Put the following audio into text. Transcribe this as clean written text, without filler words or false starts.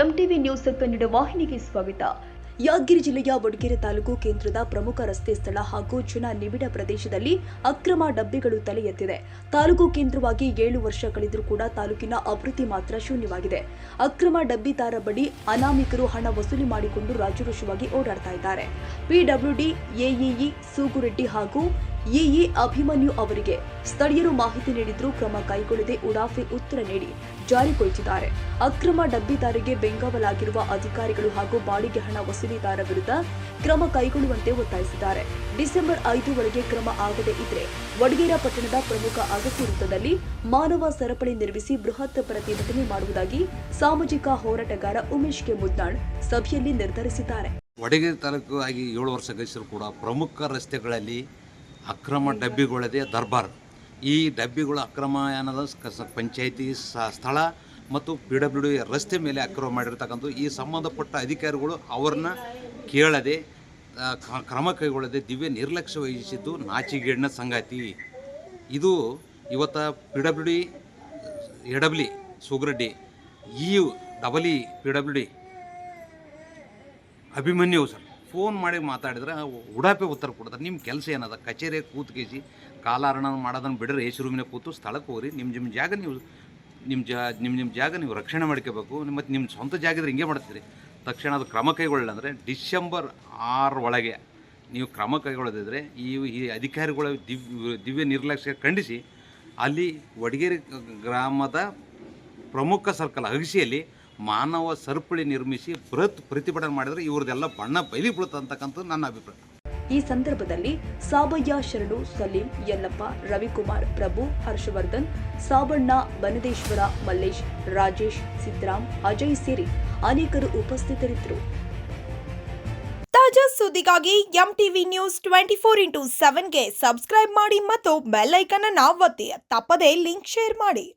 MTV news Kannada ವಾಹಿನಿಗೆ ಸ್ವಾಗತ. ಯಾದಗಿರಿ ಜಿಲ್ಲೆಯ ವಡಗೇರೆ ತಾಲೂಕು ಕೇಂದ್ರದ ಪ್ರಮುಖ ರಸ್ತೆ ಸ್ಥಳ ಹಾಗೂ ಜನ ನಿಬಿಡ ಪ್ರದೇಶದಲ್ಲಿ ಅಕ್ರಮ ಡಬ್ಬಿಗಳು ತಲೆ ಎತ್ತಿದೆ. ತಾಲೂಕು ಕೇಂದ್ರವಾಗಿ 7 ವರ್ಷ ಕಳೆದರೂ ಕೂಡ ತಾಲೂಕಿನ ಅಭಿವೃದ್ಧಿ ಮಾತ್ರ ಶೂನ್ಯವಾಗಿದೆ. ಅಕ್ರಮ ಡಬ್ಬಿದಾರ ಬಳಿ ಅನಾಮಿಕರು ಹಣ ವಸೂಲಿ ಮಾಡಿಕೊಂಡು ರಾಜರೋಷವಾಗಿ ಓಡಾಡ್ತಾ ಇದ್ದಾರೆ. ಪಿಡಬ್ಲ್ಯೂಡಿ ಎಇಇ ಸೂಗುರೆಡ್ಡಿ ಹಾಗೂ ಎಇ ಅಭಿಮನ್ಯು ಅವರಿಗೆ ಸ್ಥಳೀಯರು ಮಾಹಿತಿ ನೀಡಿದ್ರು ಕ್ರಮ ಕೈಗೊಳ್ಳದೆ ಉಡಾಫೆ ಉತ್ತರ ನೀಡಿ ಜಾರಿಗೊಳಿಸಿದ್ದಾರೆ. ಅಕ್ರಮ ಡಬ್ಬಿದಾರಿಗೆ ಬೆಂಗಾವಲಾಗಿರುವ ಅಧಿಕಾರಿಗಳು ಹಾಗೂ ಬಾಡಿಗೆ ಹಣ ವಸೂಲಿದಾರ ವಿರುದ್ಧ ಕ್ರಮ ಕೈಗೊಳ್ಳುವಂತೆ ಒತ್ತಾಯಿಸಿದ್ದಾರೆ. ಡಿಸೆಂಬರ್ 5 ಒಳಗೆ ಕ್ರಮ ಆಗದೇ ಇದ್ರೆ ವಡಗೇರ ಪಟ್ಟಣದ ಪ್ರಮುಖ ಅಗತ್ಯ ವೃತ್ತದಲ್ಲಿ ಮಾನವ ಸರಪಳಿ ನಿರ್ಮಿಸಿ ಬೃಹತ್ ಪ್ರತಿಭಟನೆ ಮಾಡುವುದಾಗಿ ಸಾಮಾಜಿಕ ಹೋರಾಟಗಾರ ಉಮೇಶ್ ಕೆ ಮುದ್ನಾಳ್ ಸಭೆಯಲ್ಲಿ ನಿರ್ಧರಿಸಿದ್ದಾರೆ. ವಡಗೇರೆ ತಾಲೂಕು ಆಗಿ 7 ವರ್ಷ ಗಳಿಸಿದರೂ ಕೂಡ ಪ್ರಮುಖ ರಸ್ತೆಗಳಲ್ಲಿ ಅಕ್ರಮ ಡಬ್ಬಿಗಳದೇ ದರ್ಬಾರ್. ಈ ಡಬ್ಬಿಗಳು ಅಕ್ರಮ ಅನ್ನೋದು ಪಂಚಾಯಿತಿ ಸ್ಥಳ ಮತ್ತು PWD ರಸ್ತೆ ಮೇಲೆ ಅಕ್ರಮ ಮಾಡಿರ್ತಕ್ಕಂಥ ಈ ಸಂಬಂಧಪಟ್ಟ ಅಧಿಕಾರಿಗಳು ಅವ್ರನ್ನ ಕೇಳದೆ ಕ್ರಮ ಕೈಗೊಳ್ಳದೆ ದಿವ್ಯ ನಿರ್ಲಕ್ಷ್ಯ ವಹಿಸಿದ್ದು ನಾಚಿಗೇಡಿನ ಸಂಗಾತಿ. ಇದು ಇವತ್ತು PWD ಎಡಬ್ಲಿ ಸೂಗರೆಡ್ಡಿ EE PWD Abhimanyu sir phone ಮಾಡಿ ಮಾತಾಡಿದ್ರೆ ಉಡಾಪೆ ಉತ್ತರ ಕೊಡ್ತಾರೆ. ನಿಮ್ಮ ಕೆಲಸ ಏನದ? ಕಚೇರಿ ಕೂತ್ಕೇಸಿ ಕಾಲಹರಣ ಮಾಡೋದನ್ನು ಬಿಡ್ರೆ ಏಸಿ ರೂಮಿನ ಕೂತು ಸ್ಥಳಕ್ಕೆ ಹೋಗ್ರಿ. ನಿಮ್ಮ ಜಾಗ ನೀವು ನಿಮ್ಮ ಜಾಗ ನೀವು ರಕ್ಷಣೆ ಮಾಡ್ಕೋಬೇಕು. ಮತ್ತು ನಿಮ್ಮ ಸ್ವಂತ ಜಾಗ ಇದ್ರೆ ಹಿಂಗೆ ಮಾಡ್ತೀರಿ. ತಕ್ಷಣ ಅದು ಕ್ರಮ ಕೈಗೊಳ್ಳಲ್ಲ ಅಂದರೆ ಡಿಸೆಂಬರ್ 6 ಒಳಗೆ ನೀವು ಕ್ರಮ ಕೈಗೊಳ್ಳದಿದ್ದರೆ ಈ ಅಧಿಕಾರಿಗಳ ದಿವ್ಯ ನಿರ್ಲಕ್ಷ್ಯ ಖಂಡಿಸಿ ಅಲ್ಲಿ ವಡಗೇರಿ ಗ್ರಾಮದ ಪ್ರಮುಖ ಸರ್ಕಲ್ ಅಗಸಿಯಲ್ಲಿ ಮಾನವ ಸರಪಳಿ ನಿರ್ಮಿಸಿ ಬೃಹತ್ ಪ್ರತಿಭಟನೆ ಮಾಡಿದರೆ ಇವ್ರದೆಲ್ಲ ಬಣ್ಣ ಬಯಲಿ ಬೀಳುತ್ತೆ ಅಂತಕ್ಕಂಥದ್ದು ನನ್ನ ಅಭಿಪ್ರಾಯ. ಈ ಸಂದರ್ಭದಲ್ಲಿ ಸಾಬಯ್ಯ ಶರಣು, ಸಲೀಂ, ಯಲ್ಲಪ್ಪ, ರವಿಕುಮಾರ್, ಪ್ರಭು, ಹರ್ಷವರ್ಧನ್, ಸಾಬಣ್ಣ, ಬನದೇಶ್ವರ, ಮಲ್ಲೇಶ್, ರಾಜೇಶ್, ಸಿದ್ದರಾಮ್, ಅಜಯ್ ಸೇರಿ ಅನೇಕರು ಉಪಸ್ಥಿತರಿದ್ದರು. ತಾಜಾ ಸುದ್ದಿಗಾಗಿ ಎಂಟಿವಿ ನ್ಯೂಸ್ 24x7ಗೆ ಸಬ್ಸ್ಕ್ರೈಬ್ ಮಾಡಿ ಮತ್ತು ಬೆಲ್ ಐಕಾನ್ ಅನ್ನು ಒತ್ತಿ. ತಪ್ಪದೇ ಲಿಂಕ್ ಶೇರ್ ಮಾಡಿ.